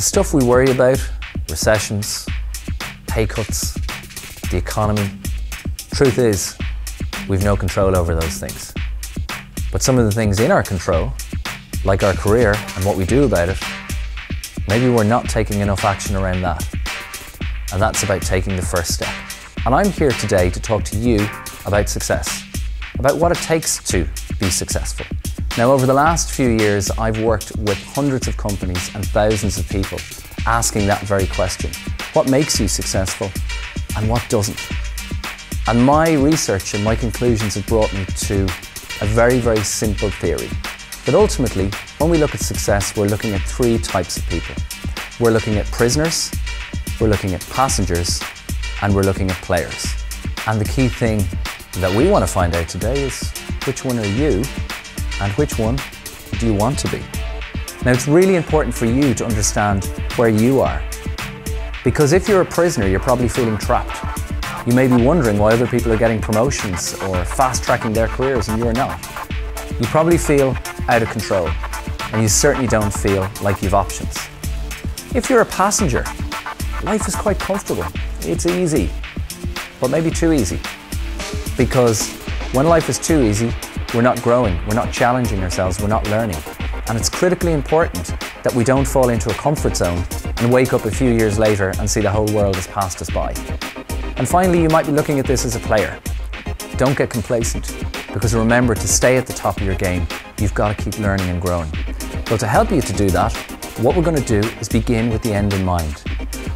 The stuff we worry about, recessions, pay cuts, the economy, truth is, we've no control over those things. But some of the things in our control, like our career and what we do about it, maybe we're not taking enough action around that. And that's about taking the first step. And I'm here today to talk to you about success, about what it takes to be successful. Now, over the last few years, I've worked with hundreds of companies and thousands of people asking that very question. What makes you successful and what doesn't? And my research and my conclusions have brought me to a very, very simple theory. That ultimately, when we look at success, we're looking at three types of people. We're looking at prisoners, we're looking at passengers, and we're looking at players. And the key thing that we want to find out today is which one are you and which one do you want to be? Now, it's really important for you to understand where you are. Because if you're a prisoner, you're probably feeling trapped. You may be wondering why other people are getting promotions or fast-tracking their careers and you're not. You probably feel out of control, and you certainly don't feel like you've options. If you're a passenger, life is quite comfortable. It's easy, but maybe too easy. Because when life is too easy, we're not growing, we're not challenging ourselves, we're not learning. And it's critically important that we don't fall into a comfort zone and wake up a few years later and see the whole world has passed us by. And finally, you might be looking at this as a player. Don't get complacent, because remember, to stay at the top of your game, you've got to keep learning and growing. Well, to help you to do that, what we're going to do is begin with the end in mind.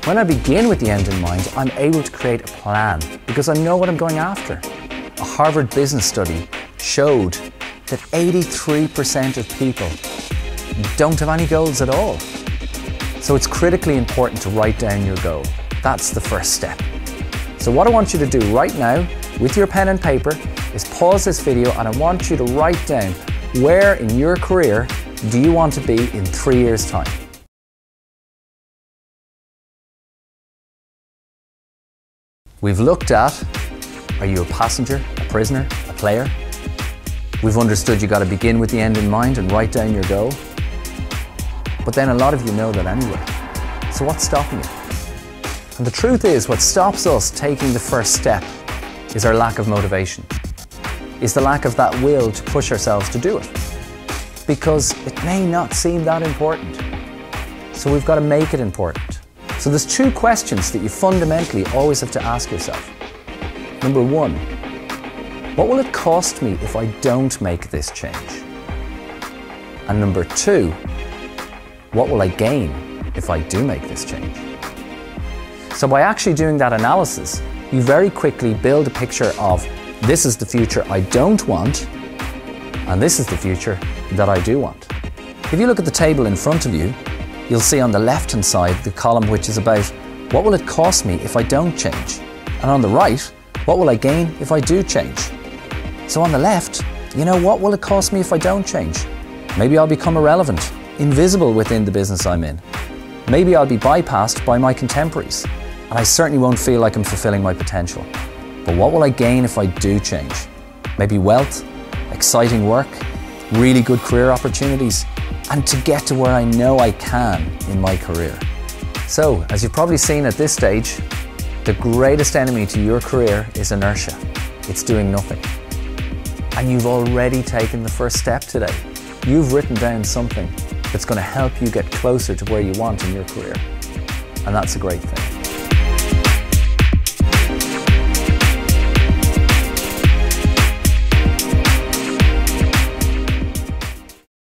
When I begin with the end in mind, I'm able to create a plan because I know what I'm going after. A Harvard business study showed that 83% of people don't have any goals at all. So it's critically important to write down your goal. That's the first step. So what I want you to do right now with your pen and paper is pause this video, and I want you to write down where in your career do you want to be in 3 years' time. We've looked at, are you a passenger, a prisoner, a player? We've understood you got to begin with the end in mind and write down your goal. But then a lot of you know that anyway. So what's stopping you? And the truth is, what stops us taking the first step is our lack of motivation, is the lack of that will to push ourselves to do it. Because it may not seem that important. So we've got to make it important. So there's two questions that you fundamentally always have to ask yourself. Number one, what will it cost me if I don't make this change? And number two, what will I gain if I do make this change? So by actually doing that analysis, you very quickly build a picture of this is the future I don't want, and this is the future that I do want. If you look at the table in front of you, you'll see on the left-hand side the column which is about what will it cost me if I don't change? And on the right, what will I gain if I do change? So on the left, you know, what will it cost me if I don't change? Maybe I'll become irrelevant, invisible within the business I'm in. Maybe I'll be bypassed by my contemporaries, and I certainly won't feel like I'm fulfilling my potential. But what will I gain if I do change? Maybe wealth, exciting work, really good career opportunities, and to get to where I know I can in my career. So, as you've probably seen at this stage, the greatest enemy to your career is inertia. It's doing nothing. And you've already taken the first step today. You've written down something that's going to help you get closer to where you want in your career. And that's a great thing.